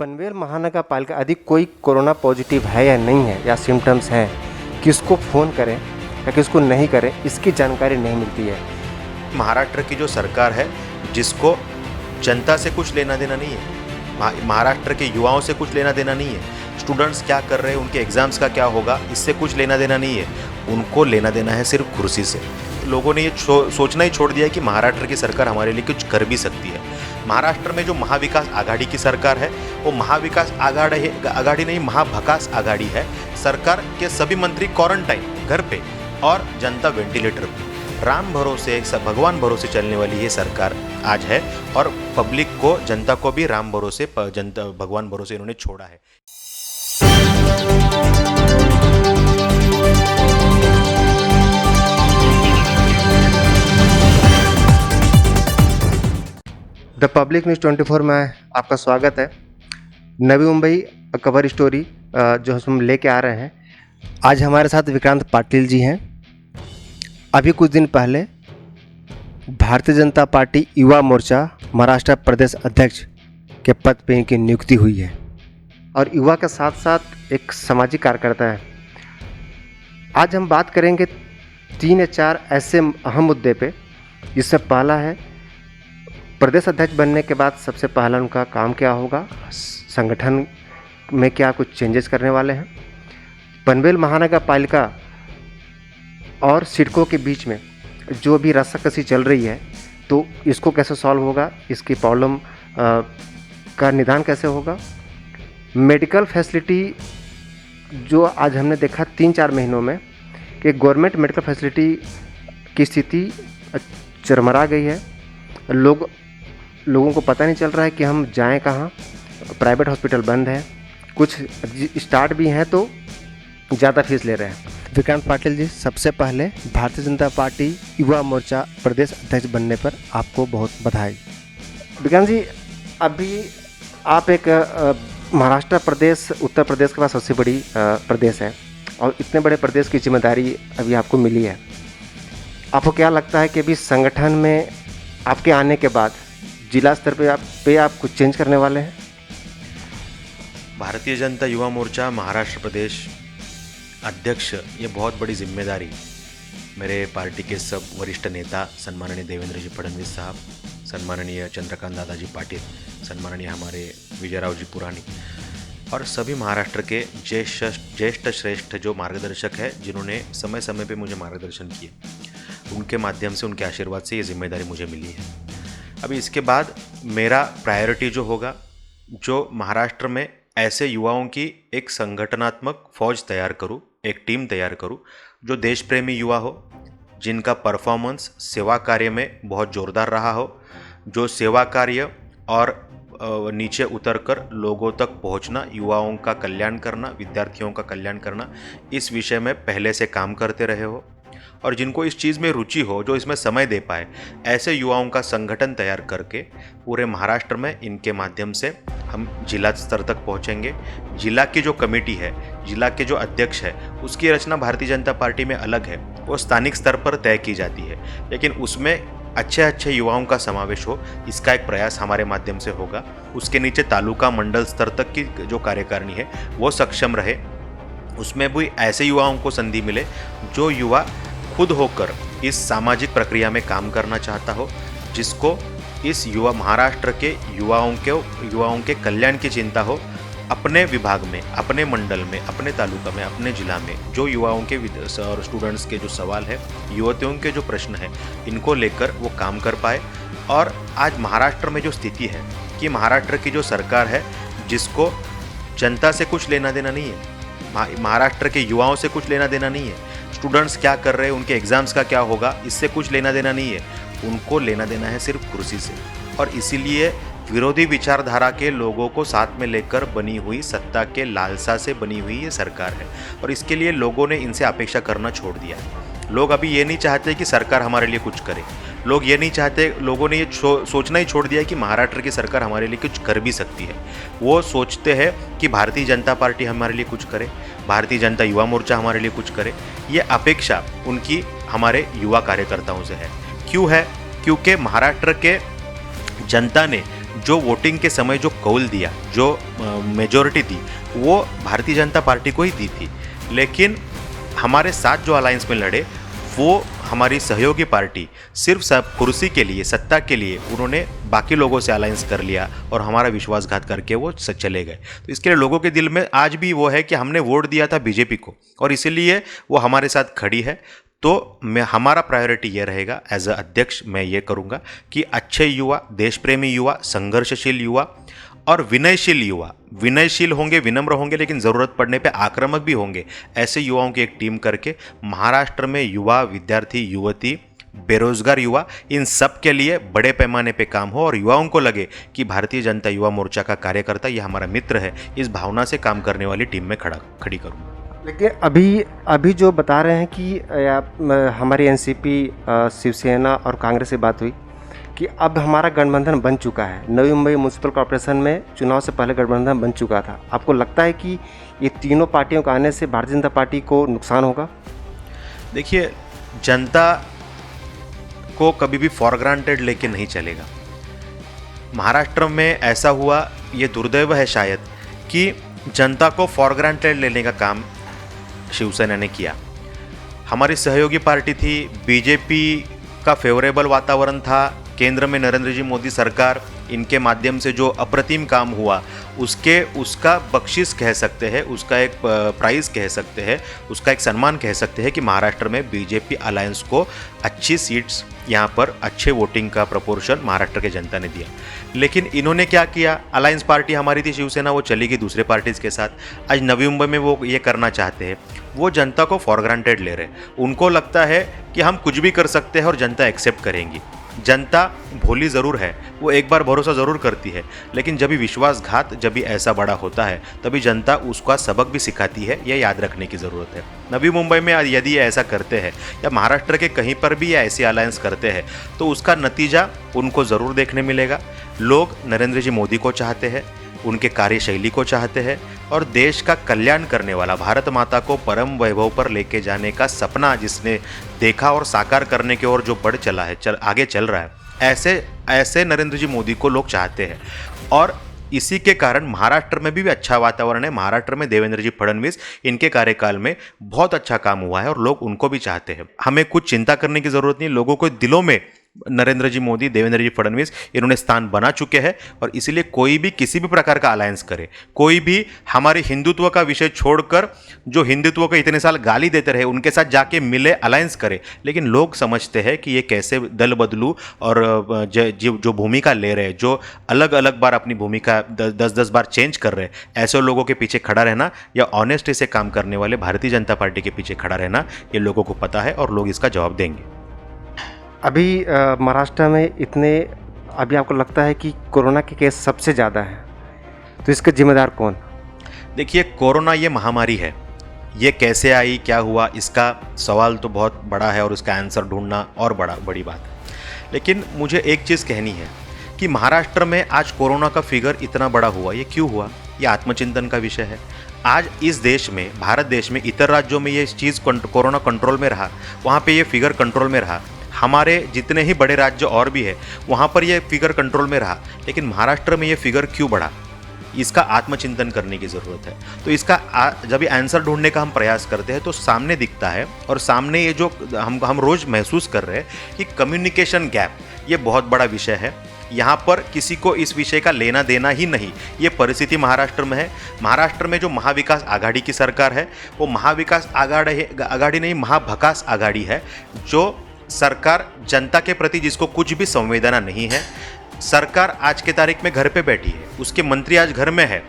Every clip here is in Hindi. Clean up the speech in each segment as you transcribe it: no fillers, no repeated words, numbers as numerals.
पनवेल महानगर पालिका यदि कोई कोरोना पॉजिटिव है या नहीं है या सिम्टम्स हैं, किसको फ़ोन करें या किसको नहीं करें, इसकी जानकारी नहीं मिलती है। महाराष्ट्र की जो सरकार है जिसको जनता से कुछ लेना देना नहीं है, महाराष्ट्र के युवाओं से कुछ लेना देना नहीं है, स्टूडेंट्स क्या कर रहे हैं, उनके एग्ज़ाम्स का क्या होगा, इससे कुछ लेना देना नहीं है। उनको लेना देना है सिर्फ कुर्सी से। लोगों ने ये सोचना ही छोड़ दिया है कि महाराष्ट्र की सरकार हमारे लिए कुछ कर भी सकती है। महाराष्ट्र में जो महाविकास आघाड़ी की सरकार है वो महाविकास आघाड़ी नहीं, महाभकास आघाड़ी है। सरकार के सभी मंत्री क्वारंटाइन घर पे और जनता वेंटिलेटर पे। राम भरोसे भगवान भरोसे चलने वाली ये सरकार आज है और पब्लिक को, जनता को भी राम भरोसे भगवान भरोसे इन्होंने छोड़ा है। द पब्लिक न्यूज़ 24 में आपका स्वागत है। नवी मुंबई कवर स्टोरी जो हम लेके आ रहे हैं। आज हमारे साथ विक्रांत पाटिल जी हैं। अभी कुछ दिन पहले भारतीय जनता पार्टी युवा मोर्चा महाराष्ट्र प्रदेश अध्यक्ष के पद पे इनकी नियुक्ति हुई है और युवा के साथ साथ एक सामाजिक कार्यकर्ता है। आज हम बात करेंगे 3 या 4 ऐसे अहम मुद्दे पे, जिसमें पहला है प्रदेश अध्यक्ष बनने के बाद सबसे पहला उनका काम क्या होगा, संगठन में क्या कुछ चेंजेस करने वाले हैं, पनवेल महानगर पालिका और सिडको के बीच में जो भी रस्साकसी चल रही है तो इसको कैसे सॉल्व होगा, इसकी प्रॉब्लम का निदान कैसे होगा, मेडिकल फैसिलिटी जो आज हमने देखा 3-4 महीनों में कि गवर्नमेंट मेडिकल फैसिलिटी की स्थिति चरमरा गई है। लोगों को पता नहीं चल रहा है कि हम जाएं कहाँ। प्राइवेट हॉस्पिटल बंद है, कुछ स्टार्ट भी हैं तो ज़्यादा फीस ले रहे हैं। विक्रांत पाटिल जी, सबसे पहले भारतीय जनता पार्टी युवा मोर्चा प्रदेश अध्यक्ष बनने पर आपको बहुत बधाई। विक्रांत जी, अभी आप एक महाराष्ट्र प्रदेश उत्तर प्रदेश के पास सबसे बड़ी प्रदेश है और इतने बड़े प्रदेश की जिम्मेदारी अभी आपको मिली है। आपको क्या लगता है कि अभी संगठन में आपके आने के बाद जिला स्तर पे आप कुछ चेंज करने वाले हैं? भारतीय जनता युवा मोर्चा महाराष्ट्र प्रदेश अध्यक्ष, ये बहुत बड़ी जिम्मेदारी मेरे पार्टी के सब वरिष्ठ नेता सन्माननीय देवेंद्र जी फडणवीस साहब, सन्माननीय चंद्रकांत दादाजी पाटिल, सन्माननीय हमारे विजयराव जी पुरानी और सभी महाराष्ट्र के ज्येष्ठ श्रेष्ठ जो मार्गदर्शक है, जिन्होंने समय समय पे मुझे मार्गदर्शन किया, उनके माध्यम से, उनके आशीर्वाद से ये जिम्मेदारी मुझे मिली है। अभी इसके बाद मेरा प्रायोरिटी जो होगा, जो महाराष्ट्र में ऐसे युवाओं की एक संगठनात्मक फौज तैयार करूं, एक टीम तैयार करूं, जो देश प्रेमी युवा हो, जिनका परफॉर्मेंस सेवा कार्य में बहुत जोरदार रहा हो, जो सेवा कार्य और नीचे उतरकर लोगों तक पहुंचना, युवाओं का कल्याण करना, विद्यार्थियों का कल्याण करना, इस विषय में पहले से काम करते रहे हो और जिनको इस चीज़ में रुचि हो, जो इसमें समय दे पाए, ऐसे युवाओं का संगठन तैयार करके पूरे महाराष्ट्र में इनके माध्यम से हम जिला स्तर तक पहुंचेंगे। जिला की जो कमेटी है, जिला के जो अध्यक्ष है, उसकी रचना भारतीय जनता पार्टी में अलग है, वो स्थानिक स्तर पर तय की जाती है, लेकिन उसमें अच्छे युवाओं का समावेश हो, इसका एक प्रयास हमारे माध्यम से होगा। उसके नीचे तालुका मंडल स्तर तक की जो कार्यकारिणी है वो सक्षम रहे, उसमें भी ऐसे युवाओं को संधि मिले जो युवा खुद होकर इस सामाजिक प्रक्रिया में काम करना चाहता हो, जिसको इस महाराष्ट्र के युवाओं के कल्याण की चिंता हो। अपने विभाग में, अपने मंडल में, अपने तालुका में, अपने जिला में जो युवाओं के और स्टूडेंट्स के जो सवाल है, युवतियों के जो प्रश्न है, इनको लेकर वो काम कर पाए। और आज महाराष्ट्र में जो स्थिति है कि महाराष्ट्र की जो सरकार है जिसको जनता से कुछ लेना देना नहीं है, महाराष्ट्र के युवाओं से कुछ लेना देना नहीं है, स्टूडेंट्स क्या कर रहे हैं, उनके एग्ज़ाम्स का क्या होगा, इससे कुछ लेना देना नहीं है। उनको लेना देना है सिर्फ कुर्सी से। और इसीलिए विरोधी विचारधारा के लोगों को साथ में लेकर बनी हुई, सत्ता के लालसा से बनी हुई ये सरकार है और इसके लिए लोगों ने इनसे अपेक्षा करना छोड़ दिया है। लोग अभी ये नहीं चाहते कि सरकार हमारे लिए कुछ करे। लोग ये नहीं चाहते, लोगों ने ये सोचना ही छोड़ दिया है कि महाराष्ट्र की सरकार हमारे लिए कुछ कर भी सकती है। वो सोचते हैं कि भारतीय जनता पार्टी हमारे लिए कुछ करे, भारतीय जनता युवा मोर्चा हमारे लिए कुछ करे। ये अपेक्षा उनकी हमारे युवा कार्यकर्ताओं से है। क्यों है? क्योंकि महाराष्ट्र के जनता ने जो वोटिंग के समय जो कौल दिया, जो मेजॉरिटी दी, वो भारतीय जनता पार्टी को ही दी थी। लेकिन हमारे साथ जो अलायंस में लड़े वो हमारी सहयोगी पार्टी सिर्फ सब कुर्सी के लिए, सत्ता के लिए उन्होंने बाकी लोगों से अलायंस कर लिया और हमारा विश्वासघात करके वो चले गए। तो इसके लिए लोगों के दिल में आज भी वो है कि हमने वोट दिया था बीजेपी को और इसीलिए वो हमारे साथ खड़ी है। तो हमारा प्रायोरिटी ये रहेगा, एज अ अध्यक्ष मैं ये करूँगा कि अच्छे युवा, देश प्रेमी युवा, संघर्षशील युवा और विनयशील युवा, विनयशील होंगे, विनम्र होंगे, लेकिन ज़रूरत पड़ने पे आक्रामक भी होंगे, ऐसे युवाओं की एक टीम करके महाराष्ट्र में युवा, विद्यार्थी, युवती, बेरोजगार युवा, इन सब के लिए बड़े पैमाने पे काम हो और युवाओं को लगे कि भारतीय जनता युवा मोर्चा का कार्यकर्ता ये हमारा मित्र है, इस भावना से काम करने वाली टीम में खड़ी करूँ। लेकिन अभी जो बता रहे हैं कि हमारी एनसीपी, शिवसेना और कांग्रेस से बात हुई कि अब हमारा गठबंधन बन चुका है, नवी मुंबई म्यूनसिपल कॉर्पोरेशन में चुनाव से पहले गठबंधन बन चुका था। आपको लगता है कि ये तीनों पार्टियों का आने से भारतीय जनता पार्टी को नुकसान होगा? देखिए, जनता को कभी भी फॉर ग्रांटेड लेके नहीं चलेगा। महाराष्ट्र में ऐसा हुआ, ये दुर्दैव है शायद, कि जनता को फॉर ग्रांटेड लेने का काम शिवसेना ने किया। हमारी सहयोगी पार्टी थी, बीजेपी का फेवरेबल वातावरण था, केंद्र में नरेंद्र जी मोदी सरकार, इनके माध्यम से जो अप्रतिम काम हुआ उसका बख्शिश कह सकते हैं, उसका एक प्राइज़ कह सकते हैं, उसका एक सम्मान कह सकते हैं कि महाराष्ट्र में बीजेपी अलायंस को अच्छी सीट्स, यहाँ पर अच्छे वोटिंग का प्रोपोर्शन महाराष्ट्र के जनता ने दिया। लेकिन इन्होंने क्या किया, अलायंस पार्टी हमारी थी शिवसेना, वो चली गई दूसरे पार्टीज़ के साथ। आज नवी मुंबई में वो ये करना चाहते हैं, वो जनता को फॉर ग्रांटेड ले रहे। उनको लगता है कि हम कुछ भी कर सकते हैं और जनता एक्सेप्ट करेंगी। जनता भोली ज़रूर है, वो एक बार भरोसा ज़रूर करती है, लेकिन जब भी विश्वासघात जब भी ऐसा बड़ा होता है तभी जनता उसका सबक भी सिखाती है, यह याद रखने की ज़रूरत है। नवी मुंबई में यदि ये ऐसा करते हैं या महाराष्ट्र के कहीं पर भी ये ऐसी अलायंस करते हैं तो उसका नतीजा उनको ज़रूर देखने मिलेगा। लोग नरेंद्र जी मोदी को चाहते हैं, उनके कार्यशैली को चाहते हैं और देश का कल्याण करने वाला, भारत माता को परम वैभव पर लेके जाने का सपना जिसने देखा और साकार करने की ओर जो बढ़ चला है, आगे चल रहा है, ऐसे नरेंद्र जी मोदी को लोग चाहते हैं। और इसी के कारण महाराष्ट्र में भी अच्छा वातावरण है। महाराष्ट्र में देवेंद्र जी फडणवीस, इनके कार्यकाल में बहुत अच्छा काम हुआ है और लोग उनको भी चाहते हैं। हमें कुछ चिंता करने की ज़रूरत नहीं, लोगों को दिलों में नरेंद्र जी मोदी, देवेंद्र जी फडणवीस इन्होंने स्थान बना चुके हैं और इसीलिए कोई भी किसी भी प्रकार का अलायंस करे, कोई भी हमारे हिंदुत्व का विषय छोड़कर जो हिंदुत्व को इतने साल गाली देते रहे उनके साथ जाके मिले, अलायंस करे। लेकिन लोग समझते हैं कि ये कैसे दल बदलू और जो भूमिका ले रहे, जो अलग अलग बार अपनी भूमिका 10-10 बार चेंज कर रहे, ऐसे लोगों के पीछे खड़ा रहना या ऑनेस्टी से काम करने वाले भारतीय जनता पार्टी के पीछे खड़ा रहना, ये लोगों को पता है और लोग इसका जवाब देंगे। अभी महाराष्ट्र में अभी आपको लगता है कि कोरोना के केस सबसे ज़्यादा हैं, तो इसका जिम्मेदार कौन? देखिए, कोरोना ये महामारी है, ये कैसे आई, क्या हुआ, इसका सवाल तो बहुत बड़ा है और उसका आंसर ढूंढना और बड़ी बात है। लेकिन मुझे एक चीज़ कहनी है कि महाराष्ट्र में आज कोरोना का फिगर इतना बड़ा हुआ, ये क्यों हुआ, ये आत्मचिंतन का विषय है। आज इस देश में, भारत देश में, इतर राज्यों में ये चीज़ कोरोना कंट्रोल में रहा, वहाँ पे ये फिगर कंट्रोल में रहा। हमारे जितने ही बड़े राज्य और भी है वहाँ पर ये फिगर कंट्रोल में रहा, लेकिन महाराष्ट्र में ये फिगर क्यों बढ़ा, इसका आत्मचिंतन करने की ज़रूरत है। तो इसका जब ये आंसर ढूंढने का हम प्रयास करते हैं तो सामने दिखता है, और सामने ये जो हम रोज़ महसूस कर रहे हैं कि कम्युनिकेशन गैप, ये बहुत बड़ा विषय है। यहाँ पर किसी को इस विषय का लेना देना ही नहीं, ये परिस्थिति महाराष्ट्र में है। महाराष्ट्र में जो महाविकास आघाड़ी की सरकार है वो महाविकास आघाड़ी नहीं, महाभकास आघाड़ी है, जो सरकार जनता के प्रति जिसको कुछ भी संवेदना नहीं है। सरकार आज के तारीख में घर पे बैठी है, उसके मंत्री आज घर में है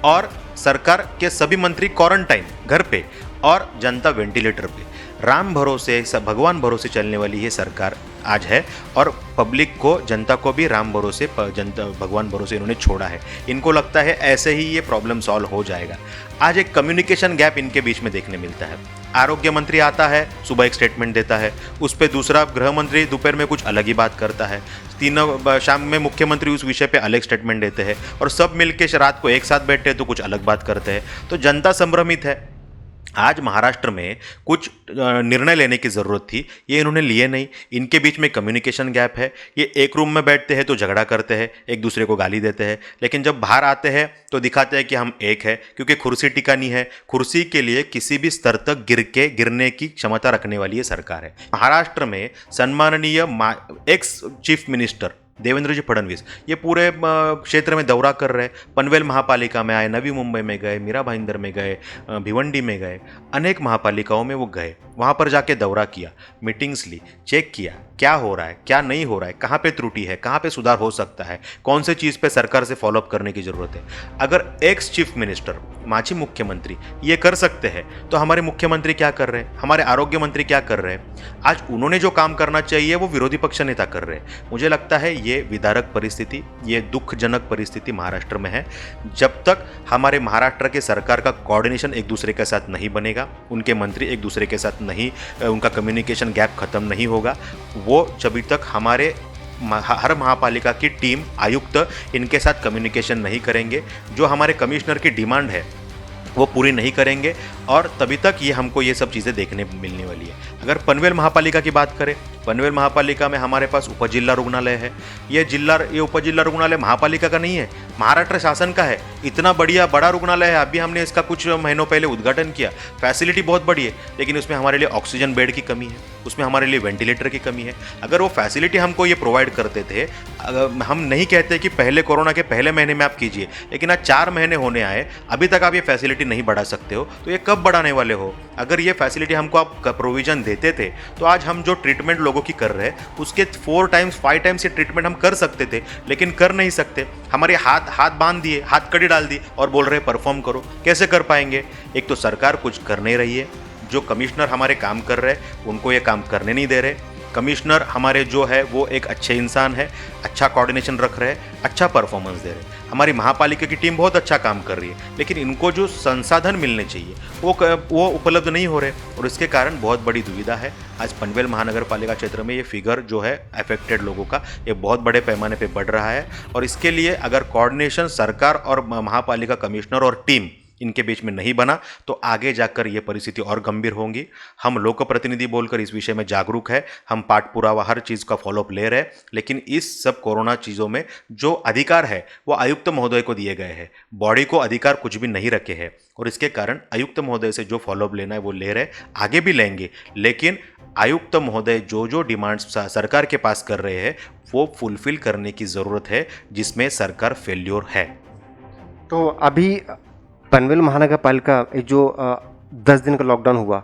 और सरकार के सभी मंत्री क्वारंटाइन घर पे और जनता वेंटिलेटर पे। राम भरोसे, भगवान भरोसे चलने वाली ये सरकार आज है और पब्लिक को, जनता को भी राम भरोसे, जनता भगवान भरोसे इन्होंने छोड़ा है। इनको लगता है ऐसे ही ये प्रॉब्लम सॉल्व हो जाएगा। आज एक कम्युनिकेशन गैप इनके बीच में देखने मिलता है। आरोग्य मंत्री आता है, सुबह एक स्टेटमेंट देता है, उस पर दूसरा गृह मंत्री दोपहर में कुछ अलग ही बात करता है, तीनों शाम में मुख्यमंत्री उस विषय पे अलग स्टेटमेंट देते हैं और सब मिलके रात को एक साथ बैठते हैं तो कुछ अलग बात करते हैं। तो जनता संभ्रमित है। आज महाराष्ट्र में कुछ निर्णय लेने की ज़रूरत थी, ये इन्होंने लिए नहीं। इनके बीच में कम्युनिकेशन गैप है। ये एक रूम में बैठते हैं तो झगड़ा करते हैं, एक दूसरे को गाली देते हैं, लेकिन जब बाहर आते हैं तो दिखाते हैं कि हम एक है, क्योंकि कुर्सी टिकानी है। कुर्सी के लिए किसी भी स्तर तक गिरने की क्षमता रखने वाली ये सरकार है। महाराष्ट्र में सम्माननीय एक्स चीफ मिनिस्टर देवेंद्र जी फडणवीस ये पूरे क्षेत्र में दौरा कर रहे हैं। पनवेल महापालिका में आए, नवी मुंबई में गए, मीरा भाईंदर में गए, भिवंडी में गए, अनेक महापालिकाओं में वो गए। वहाँ पर जाके दौरा किया, मीटिंग्स ली, चेक किया क्या हो रहा है, क्या नहीं हो रहा है, कहाँ पे त्रुटि है, कहाँ पे सुधार हो सकता है, कौन से चीज़ पे सरकार से फॉलोअप करने की ज़रूरत है। अगर एक्स चीफ मिनिस्टर माजी मुख्यमंत्री ये कर सकते हैं तो हमारे मुख्यमंत्री क्या कर रहे हैं, हमारे आरोग्य मंत्री क्या कर रहे हैं। आज उन्होंने जो काम करना चाहिए वो विरोधी पक्ष नेता कर रहे हैं। मुझे लगता है ये विदारक परिस्थिति, ये दुखजनक परिस्थिति महाराष्ट्र में है। जब तक हमारे महाराष्ट्र के सरकार का कोऑर्डिनेशन एक दूसरे के साथ नहीं बनेगा, उनके मंत्री एक दूसरे के साथ नहीं, उनका कम्युनिकेशन गैप खत्म नहीं होगा, वो जब तक हमारे हर महापालिका की टीम आयुक्त इनके साथ कम्युनिकेशन नहीं करेंगे, जो हमारे कमिश्नर की डिमांड है वो पूरी नहीं करेंगे, और तभी तक ये हमको ये सब चीज़ें देखने मिलने वाली है। अगर पनवेल महापालिका की बात करें, पनवेल महापालिका में हमारे पास उपजिला रुग्णालय है। ये उपजिला रुग्णालय महापालिका का नहीं है, महाराष्ट्र शासन का है। इतना बड़ा रुग्णालय है। अभी हमने इसका कुछ महीनों पहले उद्घाटन किया। फैसिलिटी बहुत बड़ी है, लेकिन उसमें हमारे लिए ऑक्सीजन बेड की कमी है, उसमें हमारे लिए वेंटिलेटर की कमी है। अगर वो फैसिलिटी हमको ये प्रोवाइड करते थे, हम नहीं कहते कि पहले कोरोना के पहले महीने में आप कीजिए, लेकिन आज 4 महीने होने आए, अभी तक आप ये फैसिलिटी नहीं बढ़ा सकते हो, तो ये कब बढ़ाने वाले हो। अगर ये फैसिलिटी हमको आप प्रोविजन देते थे तो आज हम जो ट्रीटमेंट लोगों की कर रहे हैं उसके 4 टाइम्स 5 टाइम्स ये ट्रीटमेंट हम कर सकते थे, लेकिन कर नहीं सकते। हमारे हाथ बांध दिए, हाथ कड़ी डाल दी और बोल रहे परफॉर्म करो। कैसे कर पाएंगे। एक तो सरकार कुछ कर नहीं रही है, जो कमिश्नर हमारे काम कर रहे हैं उनको ये काम करने नहीं दे रहे। कमिश्नर हमारे जो है वो एक अच्छे इंसान है, अच्छा कोऑर्डिनेशन रख रहे हैं, अच्छा परफॉर्मेंस दे रहे हैं। हमारी महापालिका की टीम बहुत अच्छा काम कर रही है, लेकिन इनको जो संसाधन मिलने चाहिए वो उपलब्ध नहीं हो रहे, और इसके कारण बहुत बड़ी दुविधा है। आज पनवेल महानगर पालिका क्षेत्र में ये फिगर जो है अफेक्टेड लोगों का ये बहुत बड़े पैमाने पे बढ़ रहा है, और इसके लिए अगर कोऑर्डिनेशन सरकार और महापालिका कमिश्नर और टीम इनके बीच में नहीं बना तो आगे जाकर ये परिस्थिति और गंभीर होंगी। हम लोक प्रतिनिधि बोलकर इस विषय में जागरूक है, हम पाठ पुरावा हर चीज़ का फॉलोअप ले रहे हैं, लेकिन इस सब कोरोना चीज़ों में जो अधिकार है वो आयुक्त महोदय को दिए गए हैं। बॉडी को अधिकार कुछ भी नहीं रखे हैं, और इसके कारण आयुक्त महोदय से जो फॉलोअप लेना है वो ले रहे, आगे भी लेंगे। लेकिन आयुक्त महोदय जो डिमांड्स सरकार के पास कर रहे हैं वो फुलफिल करने की ज़रूरत है, जिसमें सरकार फेल्योर है। तो अभी पनवेल महानगर पालिका जो 10 दिन का लॉकडाउन हुआ,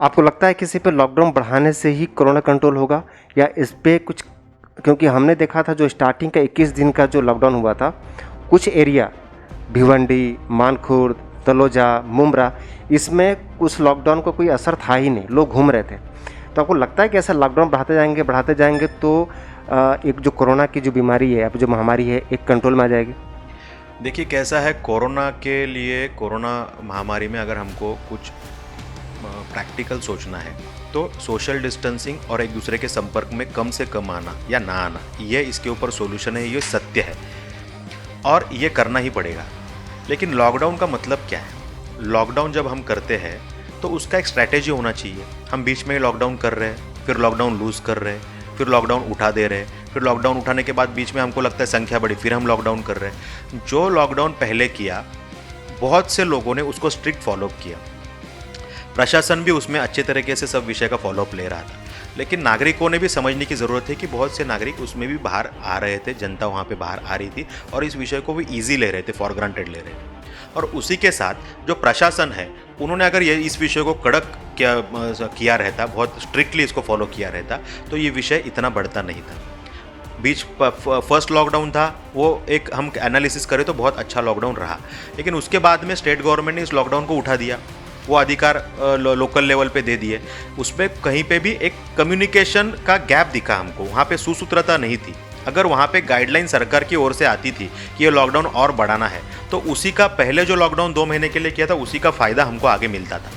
आपको लगता है किसी पे लॉकडाउन बढ़ाने से ही कोरोना कंट्रोल होगा, या इस पे कुछ, क्योंकि हमने देखा था जो स्टार्टिंग का 21 दिन का जो लॉकडाउन हुआ था, कुछ एरिया भिवंडी, मानखुर्द, तलोजा, मुमरा, इसमें उस लॉकडाउन को कोई असर था ही नहीं, लोग घूम रहे थे। तो आपको लगता है कि ऐसा लॉकडाउन बढ़ाते जाएंगे तो एक जो कोरोना की जो बीमारी है, अब जो महामारी है, एक कंट्रोल में आ जाएगी? देखिए कैसा है, कोरोना के लिए, कोरोना महामारी में अगर हमको कुछ प्रैक्टिकल सोचना है तो सोशल डिस्टेंसिंग और एक दूसरे के संपर्क में कम से कम आना या ना आना, ये इसके ऊपर सॉल्यूशन है, ये सत्य है और ये करना ही पड़ेगा। लेकिन लॉकडाउन का मतलब क्या है। लॉकडाउन जब हम करते हैं तो उसका एक स्ट्रैटेजी होना चाहिए। हम बीच में लॉकडाउन कर रहे हैं, फिर लॉकडाउन लूज़ कर रहे हैं, फिर लॉकडाउन उठा दे रहे हैं, फिर लॉकडाउन उठाने के बाद बीच में हमको लगता है संख्या बढ़ी, फिर हम लॉकडाउन कर रहे हैं। जो लॉकडाउन पहले किया बहुत से लोगों ने उसको स्ट्रिक्ट फॉलोअप किया, प्रशासन भी उसमें अच्छे तरीके से सब विषय का फॉलोअप ले रहा था, लेकिन नागरिकों ने भी समझने की ज़रूरत है कि बहुत से नागरिक उसमें भी बाहर आ रहे थे, जनता वहाँ पे बाहर आ रही थी और इस विषय को भी ईजी ले रहे थे, फॉर ग्रांटेड ले रहे थे। और उसी के साथ जो प्रशासन है उन्होंने अगर ये इस विषय को कड़क किया रहता, बहुत स्ट्रिक्टली इसको फॉलो किया रहता, तो ये विषय इतना बढ़ता नहीं था। बीच फर्स्ट लॉकडाउन था, वो एक हम एनालिसिस करें तो बहुत अच्छा लॉकडाउन रहा, लेकिन उसके बाद में स्टेट गवर्नमेंट ने इस लॉकडाउन को उठा दिया, वो अधिकार लोकल लेवल पे दे दिए। उसमें कहीं पे भी एक कम्युनिकेशन का गैप दिखा हमको, वहाँ पे सुसूत्रता नहीं थी। अगर वहाँ पे गाइडलाइन सरकार की ओर से आती थी कि ये लॉकडाउन और बढ़ाना है, तो उसी का पहले जो लॉकडाउन 2 महीने के लिए किया था उसी का फ़ायदा हमको आगे मिलता था।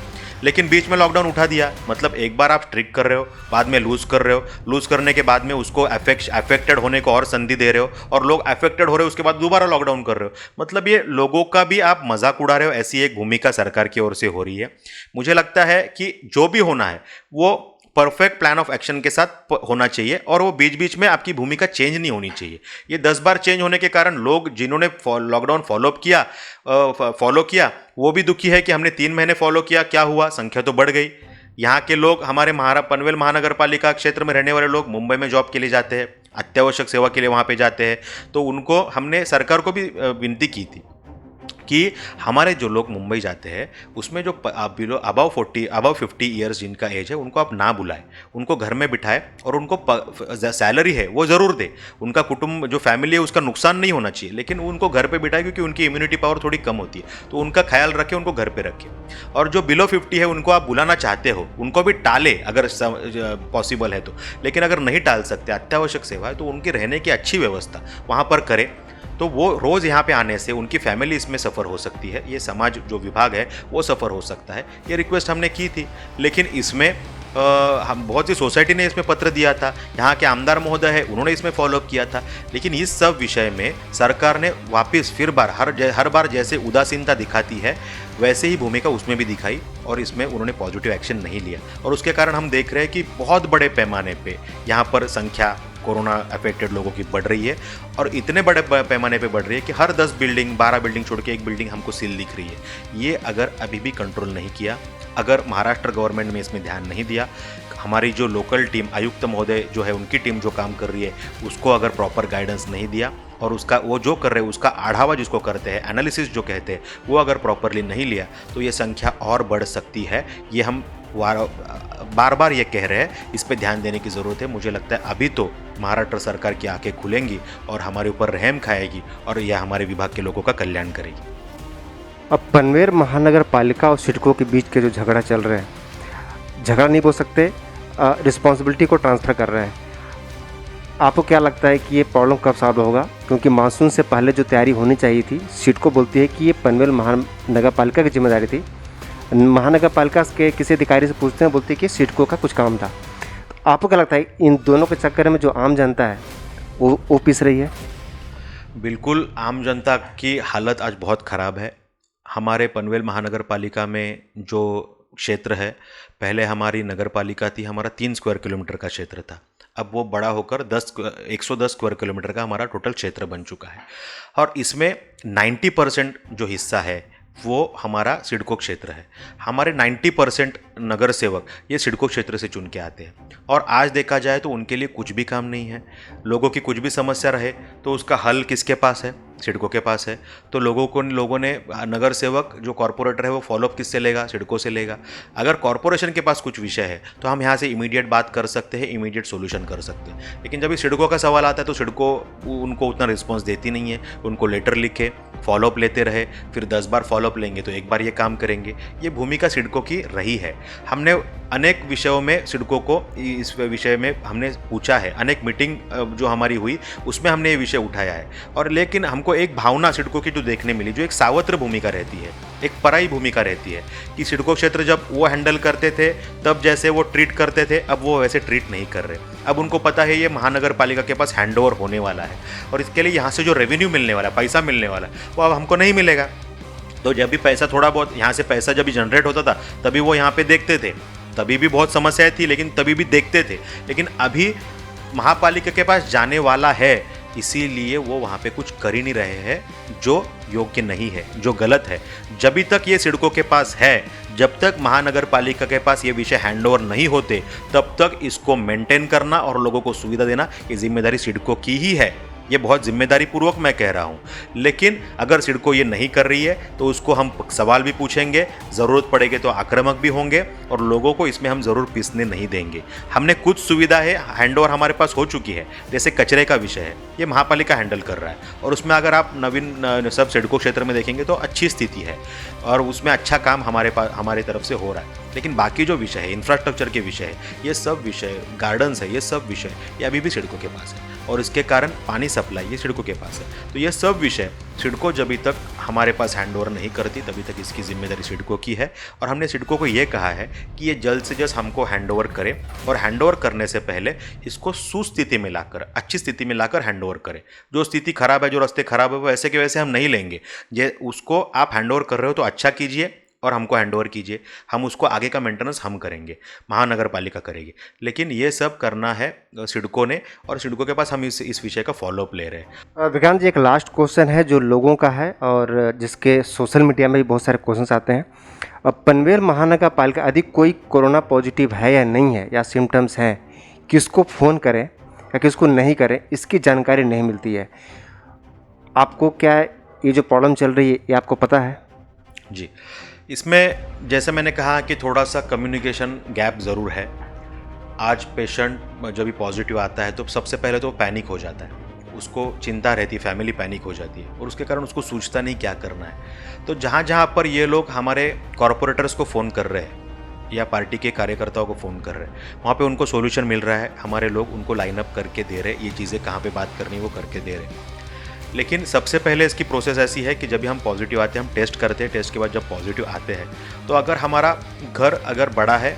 लेकिन बीच में लॉकडाउन उठा दिया, मतलब एक बार आप स्ट्रिक्ट कर रहे हो, बाद में लूज़ कर रहे हो, लूज़ करने के बाद में उसको अफेक्टेड होने को और संधि दे रहे हो, और लोग अफेक्टेड हो रहे हो, उसके बाद दोबारा लॉकडाउन कर रहे हो। मतलब ये लोगों का भी आप मजाक उड़ा रहे हो, ऐसी एक भूमिका सरकार की ओर से हो रही है। मुझे लगता है कि जो भी होना है वो परफेक्ट प्लान ऑफ एक्शन के साथ होना चाहिए, और वो बीच बीच में आपकी भूमिका चेंज नहीं होनी चाहिए। ये 10 बार चेंज होने के कारण लोग जिन्होंने लॉकडाउन फॉलो किया वो भी दुखी है कि हमने 3 महीने फॉलो किया, क्या हुआ, संख्या तो बढ़ गई। यहाँ के लोग, हमारे पनवेल महानगर पालिका क्षेत्र में रहने वाले लोग मुंबई में जॉब के लिए जाते हैं, अत्यावश्यक सेवा के लिए वहाँ पे जाते हैं, तो उनको हमने सरकार को भी विनती की थी कि हमारे जो लोग मुंबई जाते हैं उसमें जो अबव 50 ईयर्स जिनका एज है उनको आप ना बुलाएं, उनको घर में बिठाएं और उनको सैलरी है वो ज़रूर दे। उनका कुटुंब जो फैमिली है उसका नुकसान नहीं होना चाहिए, लेकिन उनको घर पे बिठाएं क्योंकि उनकी इम्यूनिटी पावर थोड़ी कम होती है, तो उनका ख्याल रखें, उनको घर पे रखें। और जो बिलो 50 है उनको आप बुलाना चाहते हो उनको भी टाले अगर पॉसिबल है तो, लेकिन अगर नहीं टाल सकते, अत्यावश्यक सेवा है, तो उनकी रहने की अच्छी व्यवस्था वहाँ पर करें। तो वो रोज़ यहाँ पे आने से उनकी फैमिली इसमें सफ़र हो सकती है, ये समाज जो विभाग है वो सफ़र हो सकता है। ये रिक्वेस्ट हमने की थी, लेकिन इसमें हम बहुत सी सोसाइटी ने इसमें पत्र दिया था, यहाँ के आमदार महोदय है उन्होंने इसमें फॉलोअप किया था, लेकिन इस सब विषय में सरकार ने वापस फिर हर बार जैसे उदासीनता दिखाती है वैसे ही भूमिका उसमें भी दिखाई, और इसमें उन्होंने पॉजिटिव एक्शन नहीं लिया। और उसके कारण हम देख रहे हैं कि बहुत बड़े पैमाने पे यहाँ पर संख्या कोरोना अफेक्टेड लोगों की बढ़ रही है, और इतने बड़े पैमाने पे बढ़ रही है कि हर 10 बिल्डिंग 12 बिल्डिंग छोड़ के एक बिल्डिंग हमको सील दिख रही है। ये अगर अभी भी कंट्रोल नहीं किया, अगर महाराष्ट्र गवर्नमेंट में इसमें ध्यान नहीं दिया, हमारी जो लोकल टीम आयुक्त महोदय जो है उनकी टीम जो काम कर रही है उसको अगर प्रॉपर गाइडेंस नहीं दिया, और उसका वो जो कर रहे हैं उसका आढ़ावा जिसको करते हैं, एनालिसिस जो कहते हैं, वो अगर प्रॉपरली नहीं लिया तो ये संख्या और बढ़ सकती है। ये हम बार बार ये कह रहे हैं, इस पे ध्यान देने की ज़रूरत है। मुझे लगता है अभी तो महाराष्ट्र सरकार की आंखें खुलेंगी और हमारे ऊपर रहम खाएगी, और यह हमारे विभाग के लोगों का कल्याण करेगी। अब पनवेल महानगर पालिका और सिडको के बीच के जो झगड़ा चल रहा है, झगड़ा नहीं बोल सकते, रिस्पॉन्सिबिलिटी को ट्रांसफ़र कर रहे हैं। आपको क्या लगता है कि ये प्रॉब्लम कब सॉल्व होगा? क्योंकि मानसून से पहले जो तैयारी होनी चाहिए थी, सिडको बोलती है कि ये पनवेल महानगर पालिका की जिम्मेदारी थी। महानगर पालिका के किसी अधिकारी से पूछते हैं, बोलते हैं कि सिडको का कुछ काम था। तो आपको क्या लगता है इन दोनों के चक्कर में जो आम जनता है वो पिस रही है? बिल्कुल, आम जनता की हालत आज बहुत ख़राब है। हमारे पनवेल महानगर पालिका में जो क्षेत्र है, पहले हमारी नगर पालिका थी, हमारा 3 स्क्वायर किलोमीटर का क्षेत्र था, अब वो बड़ा होकर 110 स्क्वायर किलोमीटर का हमारा टोटल क्षेत्र बन चुका है। और इसमें 90% जो हिस्सा है वो हमारा सिडको क्षेत्र है। हमारे 90% नगर सेवक ये सिडको क्षेत्र से चुन के आते हैं, और आज देखा जाए तो उनके लिए कुछ भी काम नहीं है। लोगों की कुछ भी समस्या रहे तो उसका हल किसके पास है? सिडको के पास है। तो लोगों ने नगर सेवक जो कॉरपोरेटर है वो फॉलोअप किससे लेगा? सिडको से लेगा। अगर कॉरपोरेशन के पास कुछ विषय है तो हम यहाँ से इमीडिएट बात कर सकते हैं, इमीडिएट सोल्यूशन कर सकते हैं, लेकिन जब सिडको का सवाल आता है तो सिडको उनको उतना रिस्पॉन्स देती नहीं है। उनको लेटर लिखे, फॉलोअप लेते रहे, फिर 10 बार फॉलोअप लेंगे तो एक बार ये काम करेंगे। ये भूमिका सिडको की रही है। हमने अनेक विषयों में सिडको को इस विषय में हमने पूछा है, अनेक मीटिंग जो हमारी हुई उसमें हमने ये विषय उठाया है। और लेकिन हमको एक भावना सिडको की जो देखने मिली, जो एक सावत्र भूमिका रहती है, एक पराई भूमिका रहती है, कि सिडको क्षेत्र जब वो हैंडल करते थे तब जैसे वो ट्रीट करते थे, अब वो वैसे ट्रीट नहीं कर रहे। अब उनको पता है ये महानगर पालिका के पास हैंडओवर होने वाला है, और इसके लिए यहाँ से जो रेवेन्यू मिलने वाला है, पैसा मिलने वाला है, वो अब हमको नहीं मिलेगा। तो जब भी पैसा थोड़ा बहुत यहाँ से पैसा जब भी जनरेट होता था तभी वो यहाँ पे देखते थे, तभी भी बहुत समस्याएं थी, लेकिन तभी भी देखते थे। लेकिन अभी महापालिका के पास जाने वाला है, इसीलिए वो वहाँ पे कुछ कर ही नहीं रहे हैं जो योग्य नहीं है, जो गलत है। जब तक ये सिडको के पास है, जब तक महानगर पालिका के पास ये विषय हैंडओवर नहीं होते, तब तक इसको मेंटेन करना और लोगों को सुविधा देना ये जिम्मेदारी सिडको की ही है। ये बहुत जिम्मेदारी पूर्वक मैं कह रहा हूँ। लेकिन अगर सिडको ये नहीं कर रही है तो उसको हम सवाल भी पूछेंगे, ज़रूरत पड़ेगी तो आक्रामक भी होंगे, और लोगों को इसमें हम ज़रूर पिसने नहीं देंगे। हमने कुछ सुविधा है हैंडओवर हमारे पास हो चुकी है, जैसे कचरे का विषय है, ये महापालिका हैंडल कर रहा है, और उसमें अगर आप नवीन सब सिडको क्षेत्र में देखेंगे तो अच्छी स्थिति है, और उसमें अच्छा काम हमारे तरफ से हो रहा है। लेकिन बाकी जो विषय है, इंफ्रास्ट्रक्चर के विषय है, ये सब विषय, गार्डन्स है, ये सब विषय ये अभी भी सिडको के पास है। और इसके कारण पानी सप्लाई ये सिडको के पास है। तो ये सब विषय सिडको जब तक हमारे पास हैंडओवर नहीं करती तभी तक इसकी जिम्मेदारी सिडको की है। और हमने सिडको को ये कहा है कि ये जल्द से जल्द हमको हैंडओवर करे और हैंडओवर करने से पहले इसको सुस्थिति में लाकर, अच्छी स्थिति में लाकर हैंडओवर करें। जो स्थिति खराब है, जो रास्ते खराब है, वो ऐसे के वैसे हम नहीं लेंगे। ये उसको आप हैंडओवर कर रहे हो तो अच्छा कीजिए और हमको हैंडओवर कीजिए, हम उसको आगे का मेंटेनेंस हम करेंगे, महानगर पालिका करेगी। लेकिन ये सब करना है सिडको ने, और सिडको के पास हम इस विषय का फॉलोअप ले रहे हैं। विक्रांत जी, एक लास्ट क्वेश्चन है जो लोगों का है और जिसके सोशल मीडिया में भी बहुत सारे क्वेश्चंस आते हैं। अब पनवेल महानगर पालिका यदि कोई कोरोना पॉजिटिव है या नहीं है या सिम्टम्स हैं, किसको फ़ोन करें या किसको नहीं करें, इसकी जानकारी नहीं मिलती है। आपको क्या ये जो प्रॉब्लम चल रही है ये आपको पता है? जी, इसमें जैसे मैंने कहा कि थोड़ा सा कम्युनिकेशन गैप ज़रूर है। आज पेशेंट जब भी पॉजिटिव आता है तो सबसे पहले तो पैनिक हो जाता है, उसको चिंता रहती है, फैमिली पैनिक हो जाती है और उसके कारण उसको सूझता नहीं क्या करना है। तो जहाँ जहाँ पर ये लोग हमारे कॉरपोरेटर्स को फ़ोन कर रहे हैं या पार्टी के कार्यकर्ताओं को फ़ोन कर रहे हैं, वहाँ पे उनको सॉल्यूशन मिल रहा है, हमारे लोग उनको लाइन अप करके दे रहे हैं, ये चीज़ें कहाँ पे बात करनी है वो करके दे रहे हैं। लेकिन सबसे पहले इसकी प्रोसेस ऐसी है कि जब भी हम पॉजिटिव आते हैं हम टेस्ट करते हैं, टेस्ट के बाद जब पॉजिटिव आते हैं तो अगर हमारा घर अगर बड़ा है,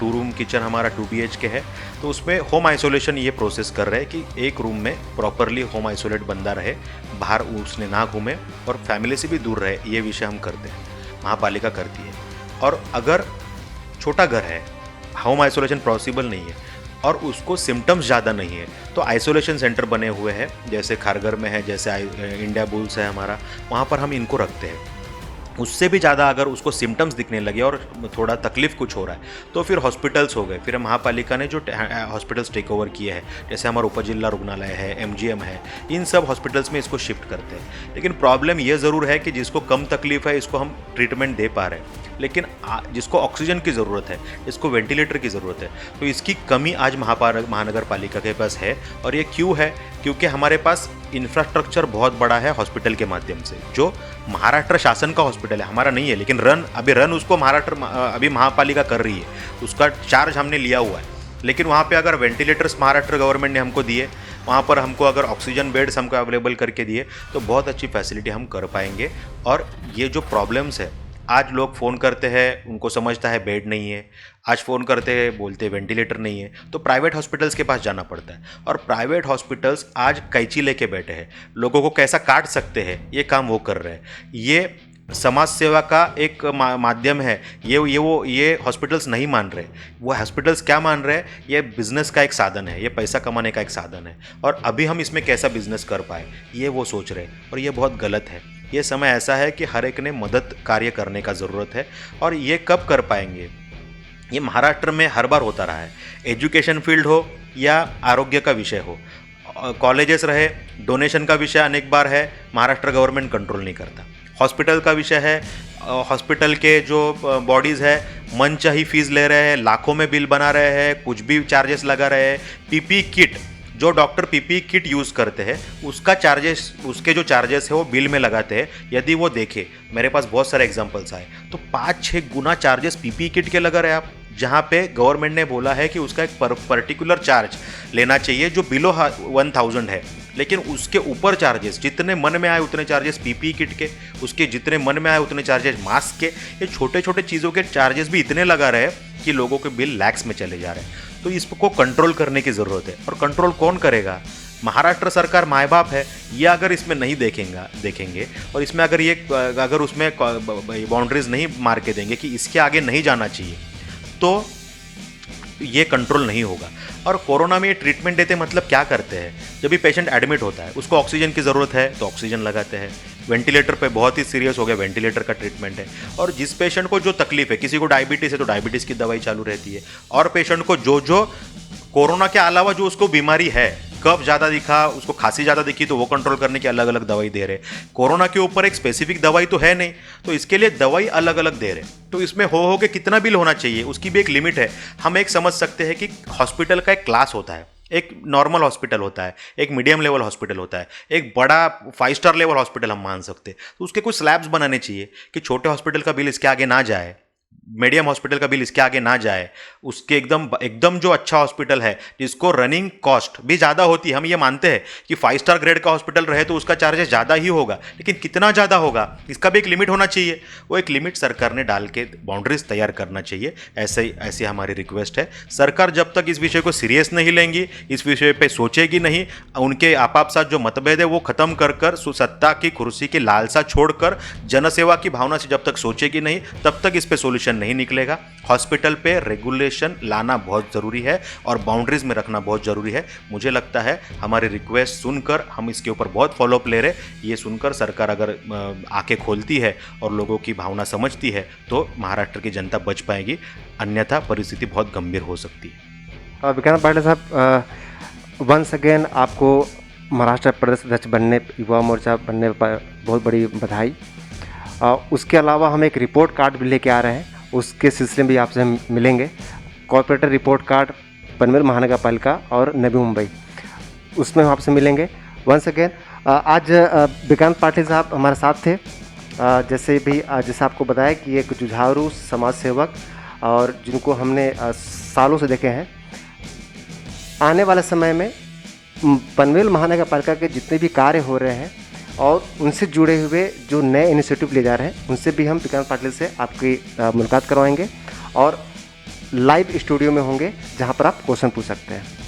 2 रूम किचन हमारा 2 BHK है, तो उसमें होम आइसोलेशन ये प्रोसेस कर रहे हैं कि एक रूम में प्रॉपरली होम आइसोलेट बंदा रहे, बाहर उसने ना घूमे और फैमिली से भी दूर रहे, ये विषय हम करते हैं, महापालिका करती है। और अगर छोटा घर है, होम आइसोलेशन पॉसिबल नहीं है और उसको सिम्टम्स ज़्यादा नहीं है तो आइसोलेशन सेंटर बने हुए हैं, जैसे खारगर में है, जैसे इंडिया बुल्स है हमारा, वहाँ पर हम इनको रखते हैं। उससे भी ज़्यादा अगर उसको सिम्टम्स दिखने लगे और थोड़ा तकलीफ कुछ हो रहा है तो फिर हॉस्पिटल्स हो गए। फिर महापालिका ने जो हॉस्पिटल्स टेक ओवर किए हैं, जैसे हमारा उपजिला रुग्णालय है, MGM है, इन सब हॉस्पिटल्स में इसको शिफ्ट करते हैं। लेकिन प्रॉब्लम ये ज़रूर है कि जिसको कम तकलीफ है इसको हम ट्रीटमेंट दे पा रहे हैं, लेकिन जिसको ऑक्सीजन की ज़रूरत है, जिसको वेंटिलेटर की ज़रूरत है, तो इसकी कमी आज महानगर पालिका के पास है। और ये क्यों है? क्योंकि हमारे पास इंफ्रास्ट्रक्चर बहुत बड़ा है हॉस्पिटल के माध्यम से, जो महाराष्ट्र शासन का हॉस्पिटल है, हमारा नहीं है, लेकिन रन उसको अभी महापालिका कर रही है, उसका चार्ज हमने लिया हुआ है। लेकिन वहाँ पे अगर वेंटिलेटर्स महाराष्ट्र गवर्नमेंट ने हमको दिए, वहाँ पर हमको अगर ऑक्सीजन बेड्स हमको अवेलेबल करके दिए तो बहुत अच्छी फैसिलिटी हम कर पाएंगे। और ये जो प्रॉब्लम्स है, आज लोग फ़ोन करते हैं, उनको समझता है बेड नहीं है, आज फ़ोन करते हैं बोलते हैं वेंटिलेटर नहीं है, तो प्राइवेट हॉस्पिटल्स के पास जाना पड़ता है। और प्राइवेट हॉस्पिटल्स आज कैंची लेके बैठे हैं, लोगों को कैसा काट सकते हैं ये काम वो कर रहे हैं। ये समाज सेवा का एक माध्यम है, ये हॉस्पिटल्स नहीं मान रहे। वो हॉस्पिटल्स क्या मान रहे हैं? ये बिज़नेस का एक साधन है, ये पैसा कमाने का एक साधन है, और अभी हम इसमें कैसा बिजनेस कर पाए ये वो सोच रहे हैं, और ये बहुत गलत है। ये समय ऐसा है कि हर एक ने मदद कार्य करने का ज़रूरत है, और ये कब कर पाएंगे? ये महाराष्ट्र में हर बार होता रहा है, एजुकेशन फील्ड हो या आरोग्य का विषय हो, कॉलेजेस रहे, डोनेशन का विषय अनेक बार है, महाराष्ट्र गवर्नमेंट कंट्रोल नहीं करता। हॉस्पिटल का विषय है, हॉस्पिटल के जो बॉडीज़ है मनचाही फीस ले रहे हैं, लाखों में बिल बना रहे हैं, कुछ भी चार्जेस लगा रहे हैं। पीपी किट, जो डॉक्टर पीपी किट यूज़ करते हैं उसका चार्जेस, उसके जो चार्जेस है वो बिल में लगाते हैं। यदि वो देखे, मेरे पास बहुत सारे एग्जांपल्स आए, तो 5-6 गुना चार्जेस पीपी किट के लगा रहे हैं आप, जहाँ पे गवर्नमेंट ने बोला है कि उसका एक पर्टिकुलर चार्ज लेना चाहिए जो बिलो 1000 है, लेकिन उसके ऊपर चार्जेस जितने मन में आए उतने चार्जेस पीपी किट के, उसके जितने मन में आए उतने चार्जेस मास्क के, ये छोटे छोटे चीज़ों के चार्जेस भी इतने लगा रहे हैं कि लोगों के बिल लैक्स में चले जा रहे हैं। तो इसको कंट्रोल करने की ज़रूरत है, और कंट्रोल कौन करेगा? महाराष्ट्र सरकार माए बाप है, ये अगर इसमें नहीं देखेंगे और इसमें अगर उसमें बाउंड्रीज नहीं मार के देंगे कि इसके आगे नहीं जाना चाहिए, तो ये कंट्रोल नहीं होगा। और कोरोना में ये ट्रीटमेंट देते मतलब क्या करते हैं? जब भी पेशेंट एडमिट होता है, उसको ऑक्सीजन की ज़रूरत है तो ऑक्सीजन लगाते हैं, वेंटिलेटर पे बहुत ही सीरियस हो गया, वेंटिलेटर का ट्रीटमेंट है। और जिस पेशेंट को जो तकलीफ है, किसी को डायबिटीज़ है तो डायबिटीज़ की दवाई चालू रहती है, और पेशेंट को जो कोरोना के अलावा जो उसको बीमारी है, कफ ज़्यादा दिखा, उसको खांसी ज़्यादा दिखी, तो वो कंट्रोल करने की अलग अलग दवाई दे रहे। कोरोना के ऊपर एक स्पेसिफिक दवाई तो है नहीं, तो इसके लिए दवाई अलग अलग दे रहे। तो इसमें हो के कितना बिल होना चाहिए उसकी भी एक लिमिट है। हम एक समझ सकते हैं कि हॉस्पिटल का एक क्लास होता है, एक नॉर्मल हॉस्पिटल होता है, एक मीडियम लेवल हॉस्पिटल होता है, एक बड़ा 5 स्टार लेवल हॉस्पिटल हम मान सकते हैं। तो उसके कुछ स्लैब्स बनाने चाहिए कि छोटे हॉस्पिटल का बिल इसके आगे ना जाए, मीडियम हॉस्पिटल का बिल इसके आगे ना जाए, उसके एकदम एकदम जो अच्छा हॉस्पिटल है जिसको रनिंग कॉस्ट भी ज़्यादा होती है, हम ये मानते हैं कि 5 स्टार ग्रेड का हॉस्पिटल रहे तो उसका चार्जेस ज़्यादा ही होगा, लेकिन कितना ज़्यादा होगा इसका भी एक लिमिट होना चाहिए। वो एक लिमिट सरकार ने डाल के बाउंड्रीज तैयार करना चाहिए। ऐसे हमारी रिक्वेस्ट है। सरकार जब तक इस विषय को सीरियस नहीं लेंगी, इस विषय पे सोचेगी नहीं, उनके आप साथ जो मतभेद है वो खत्म कर सत्ता की कुर्सी की लालसा छोड़कर जनसेवा की भावना से जब तक सोचेगी नहीं, तब तक इस पे सॉल्यूशन नहीं निकलेगा। हॉस्पिटल पे रेगुलेशन लाना बहुत ज़रूरी है और बाउंड्रीज में रखना बहुत ज़रूरी है। मुझे लगता है हमारी रिक्वेस्ट सुनकर हम इसके ऊपर बहुत फॉलोअप ले रहे। ये सुनकर सरकार अगर आंखें खोलती है और लोगों की भावना समझती है तो महाराष्ट्र की जनता बच पाएगी, अन्यथा परिस्थिति बहुत गंभीर हो सकती है। विक्रांत पाटिल साहब, वंस अगेन आपको महाराष्ट्र प्रदेश अध्यक्ष बनने, युवा मोर्चा बनने पर बहुत बड़ी बधाई। उसके अलावा हम एक रिपोर्ट कार्ड भी लेके आ रहे हैं, उसके सिलसिले में भी आपसे हम मिलेंगे। कॉर्पोरेटर रिपोर्ट कार्ड पनवेल महानगर पालिका और नवी मुंबई, उसमें हम आपसे मिलेंगे। वंस अगेन आज विक्रांत पाटिल साहब हमारे साथ थे। जैसे आपको बताया कि एक जुझारू समाज सेवक और जिनको हमने सालों से देखे हैं। आने वाले समय में पनवेल महानगर पालिका के जितने भी कार्य हो रहे हैं और उनसे जुड़े हुए जो नए इनिशिएटिव ले जा रहे हैं, उनसे भी हम विक्रांत पाटिल से आपकी मुलाकात करवाएंगे और लाइव स्टूडियो में होंगे जहां पर आप क्वेश्चन पूछ सकते हैं।